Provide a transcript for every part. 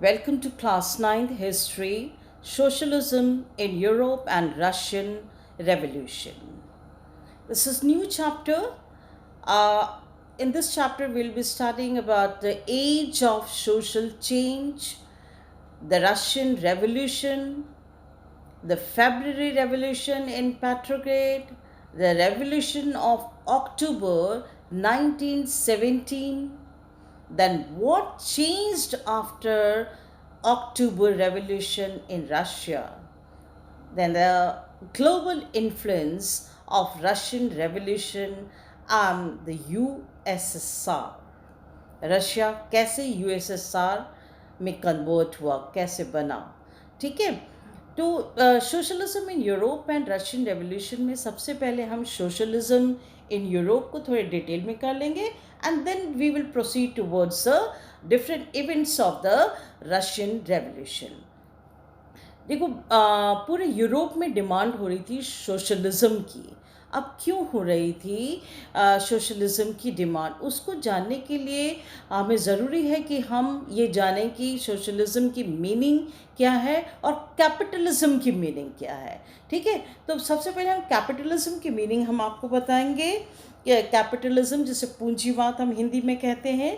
Welcome to class 9th History, Socialism in Europe and Russian Revolution. This is new chapter. In this chapter we'll be studying about the age of social change, the Russian Revolution, the February Revolution in Petrograd, the Revolution of October 1917, then what changed after October Revolution in Russia? Then the global influence of Russian Revolution on the USSR. Russia कैसे USSR में convert हुआ, कैसे बना, ठीक है। तो socialism in Europe and Russian revolution में सबसे पहले हम सोशलिज्म इन यूरोप को थोड़े डिटेल में कर लेंगे and then we will proceed towards the different events of the Russian revolution. देखो, पूरे यूरोप में डिमांड हो रही थी सोशलिज्म की। अब क्यों हो रही थी सोशलिज्म की डिमांड, उसको जानने के लिए हमें ज़रूरी है कि हम ये जानें कि सोशलिज्म की मीनिंग क्या है और कैपिटलिज्म की मीनिंग क्या है, ठीक है। तो सबसे पहले हम कैपिटलिज्म की मीनिंग हम आपको बताएंगे कि कैपिटलिज्म जिसे पूंजीवाद हम हिंदी में कहते हैं।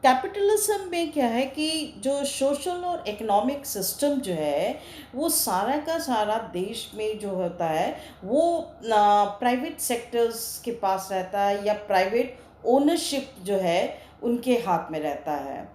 कैपिटलिज्म में क्या है कि जो सोशल और इकोनॉमिक सिस्टम जो है वो सारा का सारा देश में जो होता है वो प्राइवेट सेक्टर्स के पास रहता है या प्राइवेट ओनरशिप जो है उनके हाथ में रहता है।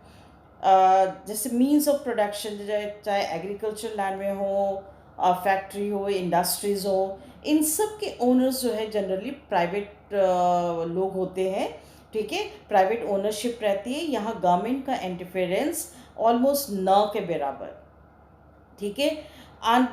जैसे मींस ऑफ प्रोडक्शन, चाहे एग्रीकल्चर लैंड में हो, फैक्ट्री हो, इंडस्ट्रीज़ हो, इन सब के ओनर्स जो है जनरली प्राइवेट लोग होते हैं, ठीक है। प्राइवेट ओनरशिप रहती है, यहाँ गवर्नमेंट का इंटरफेरेंस ऑलमोस्ट न के बराबर, ठीक है। And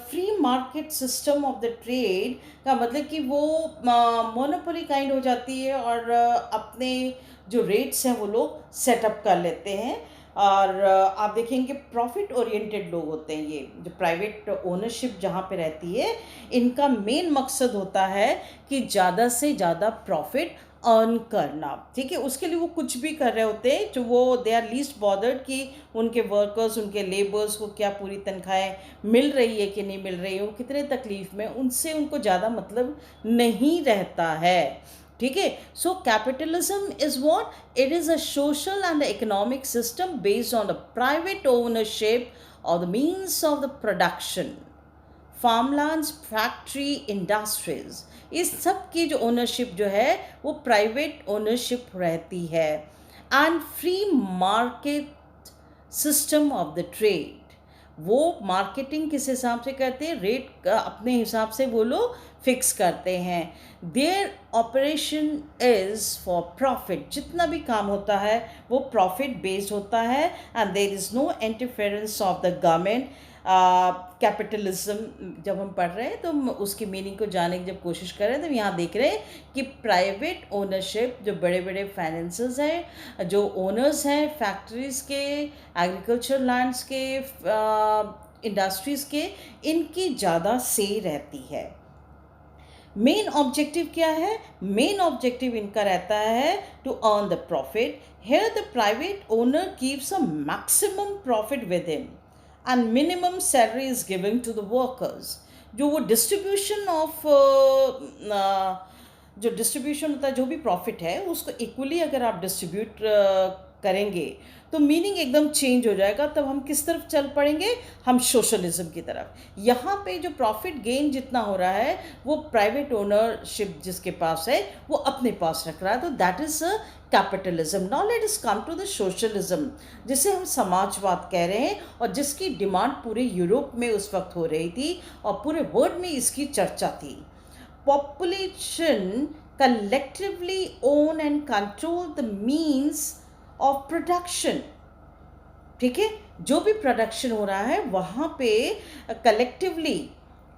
free market system of the trade का मतलब कि वो मोनोपोली काइंड हो जाती है और अपने जो रेट्स हैं वो लोग सेटअप कर लेते हैं। और आप देखेंगे प्रॉफिट ओरिएंटेड लोग होते हैं, ये जो प्राइवेट ओनरशिप जहाँ पे रहती है इनका मेन मकसद होता है कि ज़्यादा से ज़्यादा प्रॉफिट अर्न करना, ठीक है। उसके लिए वो कुछ भी कर रहे होते हैं, जो वो दे आर लीस्ट बॉदर्ड कि उनके वर्कर्स, उनके लेबर्स को क्या पूरी तनख्वाहें मिल रही है कि नहीं मिल रही है, वो कितने तकलीफ़ में, उनसे उनको ज़्यादा मतलब नहीं रहता है, ठीक है। So capitalism is what it is a social and economic system based on the private ownership of the means of the production, farmlands, factory, industries, इस सब की जो ओनरशिप जो है वो प्राइवेट ओनरशिप रहती है। And free market system of the trade, वो मार्केटिंग किस हिसाब से करते हैं, रेट अपने हिसाब से वो लोग फिक्स करते हैं। Their operation is for profit, जितना भी काम होता है वो प्रॉफिट बेस्ड होता है and there is no interference of the government. Capitalism जब हम पढ़ रहे हैं तो हम उसकी मीनिंग को जानने की जब कोशिश कर रहे हैं तो यहाँ देख रहे हैं कि प्राइवेट ओनरशिप, जो बड़े बड़े फाइनेंसेस हैं, जो ओनर्स हैं फैक्ट्रीज़ के, एग्रीकल्चर लैंड्स के, इंडस्ट्रीज़ के, इनकी ज़्यादा से रहती है। मेन ऑब्जेक्टिव क्या है? मेन ऑब्जेक्टिव इनका रहता है to earn the profit. Here the private owner keeps a maximum profit with him and minimum salary is given to the workers। जो वो डिस्ट्रीब्यूशन ऑफ जो डिस्ट्रीब्यूशन होता है, जो भी प्रॉफिट है उसको इक्वली अगर आप डिस्ट्रीब्यूट करेंगे तो मीनिंग एकदम चेंज हो जाएगा। तब हम किस तरफ चल पड़ेंगे? हम सोशलिज्म की तरफ। यहाँ पे जो प्रॉफिट गेन जितना हो रहा है वो प्राइवेट ओनरशिप जिसके पास है वो अपने पास रख रहा है, तो that is capitalism. Now let us come to the socialism, जिसे हम समाजवाद कह रहे हैं और जिसकी डिमांड पूरे यूरोप में उस वक्त हो रही थी और पूरे वर्ल्ड में इसकी चर्चा थी। Population collectively own and control the means of production, ठीक है। जो भी प्रोडक्शन हो रहा है वहाँ पे कलेक्टिवली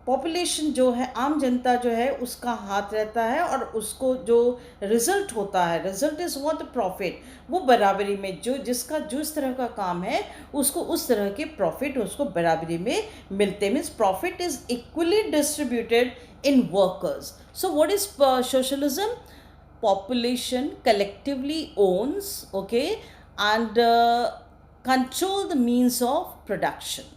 पॉपुलेशन जो है, आम जनता जो है उसका हाथ रहता है और उसको जो रिजल्ट होता है, रिजल्ट इज़ व्हाट प्रॉफिट, वो बराबरी में जो जिसका जिस तरह का काम है उसको उस तरह के प्रॉफिट उसको बराबरी में मिलते, means profit is equally distributed in workers. So what is socialism? Population collectively owns, okay, and control the means of production.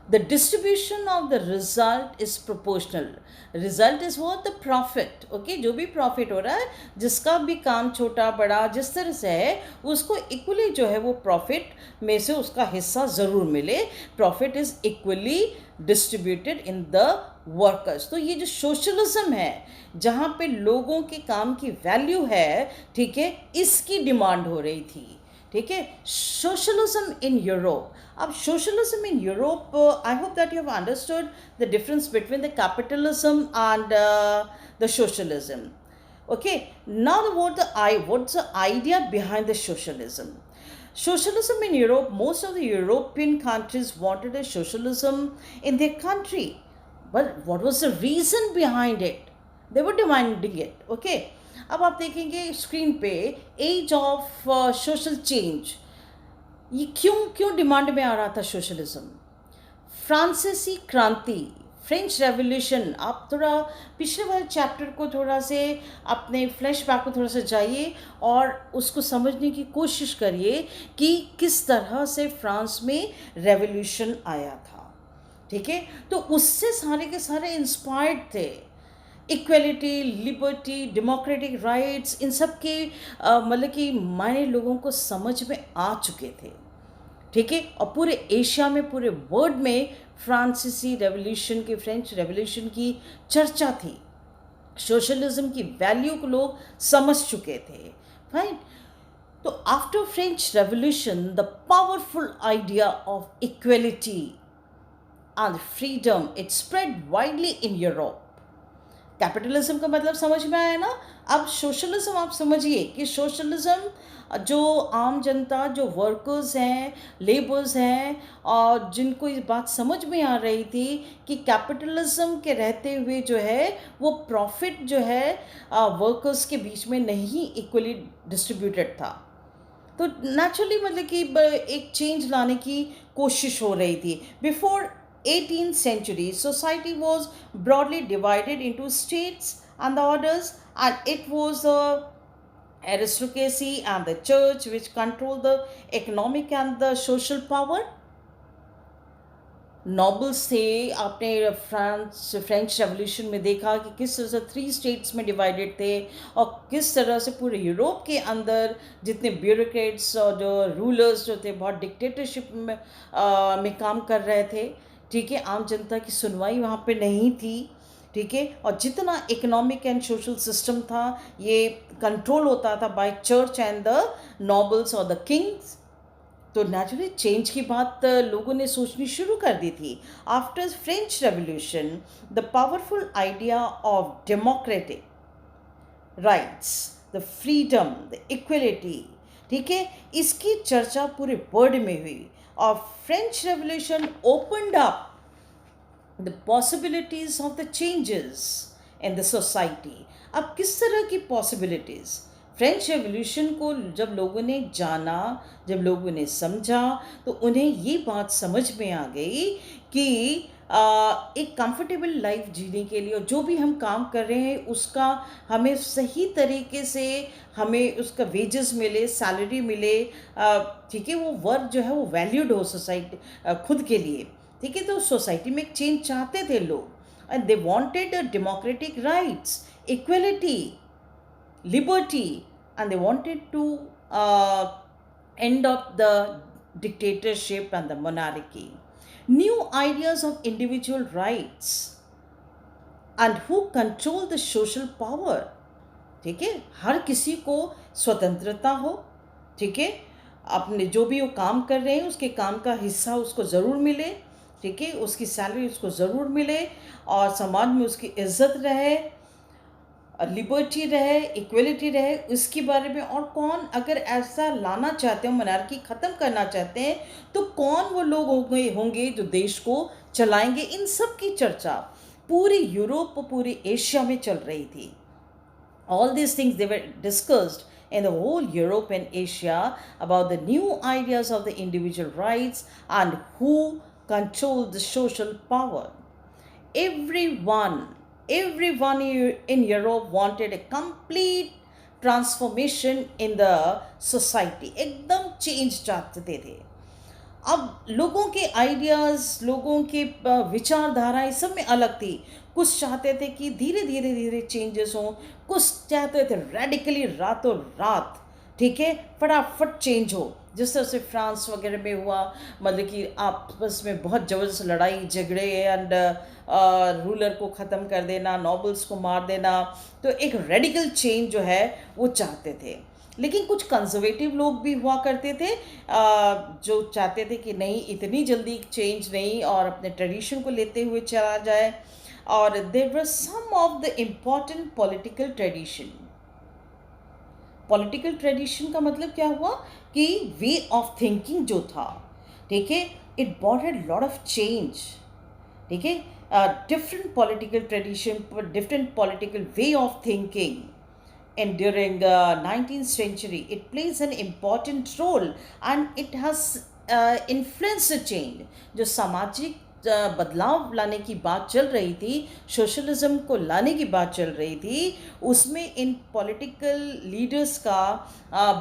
The distribution of the result is proportional. Result is what? The profit. Okay, जो भी profit हो रहा है, जिसका भी काम छोटा बड़ा जिस तरह से है, उसको equally जो है वो profit में से उसका हिस्सा ज़रूर मिले. Profit is equally distributed in the workers. तो ये जो socialism है, जहाँ पे लोगों के काम की value है, ठीक है, इसकी डिमांड हो रही थी. ठीक है, सोशलिज्म इन यूरोप. अब socialism in Europe, I hope that you have understood the difference between the capitalism and the socialism. Okay, now what's the idea behind the socialism? Socialism in Europe, most of the European countries wanted a socialism in their country. But what was the reason behind it? They were demanding it. Okay. अब आप देखेंगे screen पे as of social change. ये क्यों demand में आ रहा था socialism? फ्रांसीसी क्रांति, फ्रेंच रेवोल्यूशन. आप थोड़ा पिछले वाले चैप्टर को थोड़ा से अपने फ्लैशबैक को थोड़ा सा जाइए और उसको समझने की कोशिश करिए कि किस तरह से फ्रांस में रेवोल्यूशन आया था. ठीक है, तो उससे सारे के सारे इंस्पायर्ड थे. इक्वलिटी, लिबर्टी, डेमोक्रेटिक राइट्स, इन सब के मतलब कि मायने लोगों को समझ में आ चुके थे. ठीक है, और पूरे एशिया में, पूरे वर्ल्ड में फ्रांसीसी रेवोल्यूशन की, फ्रेंच रेवोल्यूशन की चर्चा थी. सोशलिज्म की वैल्यू को लोग समझ चुके थे. फाइन. तो after French revolution the powerful idea of equality and freedom it spread widely in Europe. Capitalism का मतलब समझ में आया ना. अब सोशलिज्म आप समझिए कि सोशलिज्म जो आम जनता, जो वर्कर्स हैं, लेबर्स हैं, और जिनको इस बात समझ में आ रही थी कि कैपिटलिज्म के रहते हुए जो है वो प्रॉफिट जो है वर्कर्स के बीच में नहीं इक्वली डिस्ट्रीब्यूटेड था. तो नेचुरली मतलब कि एक चेंज लाने की कोशिश हो रही थी. Before 18th century, society was broadly divided into states and the orders, and it was the aristocracy and the church which controlled the economic and the social power. Nobles थे. आपने फ्रेंच रेवोल्यूशन में देखा कि किस तरह से 3 states में divided थे और किस तरह से पूरे यूरोप के अंदर जितने ब्यूरोक्रेट्स और जो रूलर्स जो थे बहुत डिक्टेटरशिप में काम कर रहे थे. ठीक है, आम जनता की सुनवाई वहाँ पे नहीं थी. ठीक है, और जितना इकोनॉमिक एंड सोशल सिस्टम था ये कंट्रोल होता था by church and the nobles और द किंग्स. तो नेचुरली चेंज की बात लोगों ने सोचनी शुरू कर दी थी. After French revolution the powerful idea of democratic rights, the freedom, the equality, ठीक है, इसकी चर्चा पूरे वर्ल्ड में हुई. और French revolution opened up the possibilities of the changes in the society. अब किस तरह की पॉसिबिलिटीज़? फ्रेंच रेवोल्यूशन को जब लोगों ने जाना, जब लोगों ने समझा, तो उन्हें ये बात समझ में आ गई कि एक कंफर्टेबल लाइफ जीने के लिए और जो भी हम काम कर रहे हैं उसका हमें सही तरीके से हमें उसका वेजेस मिले, सैलरी मिले. ठीक है, वो वर्क जो है वो वैल्यूड हो सोसाइटी खुद के लिए. ठीक है, तो सोसाइटी में एक चेंज चाहते थे लोग and they wanted democratic rights, equality, liberty, and they wanted to end up the dictatorship and the monarchy. New ideas of individual rights and who control the social power. ठीक है, हर किसी को स्वतंत्रता हो. ठीक है, अपने जो भी वो काम कर रहे हैं उसके काम का हिस्सा उसको ज़रूर मिले. ठीक है, उसकी सैलरी उसको ज़रूर मिले और समाज में उसकी इज्जत रहे, लिबर्टी रहे, इक्वलिटी रहे, उसके बारे में. और कौन अगर ऐसा लाना चाहते हो, मोनार्की ख़त्म करना चाहते हैं, तो कौन वो लोग होंगे जो देश को चलाएंगे. इन सब की चर्चा पूरी यूरोप, पूरी एशिया में चल रही थी. All this things they were discussed in the whole Europe and Asia about the new ideas of the individual rights and who controlled the social power. Everyone in Europe wanted a complete transformation in the society, एकदम change चाहते थे। अब लोगों के ideas, लोगों के विचारधाराएं सब में अलग थी। कुछ चाहते थे कि धीरे धीरे धीरे चेंजेस हों, कुछ चाहते थे रेडिकली रातों रात, ठीक है, फटाफट चेंज हो, जिस तरह से फ्रांस वगैरह में हुआ। मतलब कि आपस में बहुत ज़बरदस्त लड़ाई झगड़े एंड रूलर को ख़त्म कर देना, नॉबल्स को मार देना। तो एक रेडिकल चेंज जो है वो चाहते थे। लेकिन कुछ कंजर्वेटिव लोग भी हुआ करते थे, जो चाहते थे कि नहीं, इतनी जल्दी चेंज नहीं, और अपने ट्रेडिशन को लेते हुए चला जाए। और there were some of the important political tradition. Political tradition का मतलब क्या हुआ कि वे ऑफ थिंकिंग जो था, ठीक है, it bot a lot of change, ठीक है। Different political tradition, different political way of thinking, and during 19th century it plays an important role, and it has influenced the change। जो सामाजिक बदलाव लाने की बात चल रही थी, सोशलिज्म को लाने की बात चल रही थी, उसमें इन पॉलिटिकल लीडर्स का,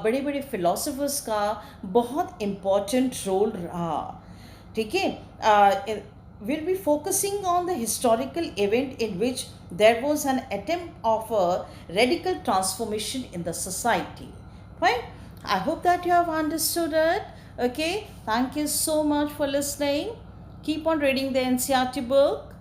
बड़े बड़े फिलोसफर्स का बहुत इम्पोर्टेंट रोल रहा, ठीक है। We'll be focusing on the historical event in which there was an attempt of a radical transformation in the society. Fine. I hope that you have understood it. Okay. Thank you so much for listening. Keep on reading the NCRT book.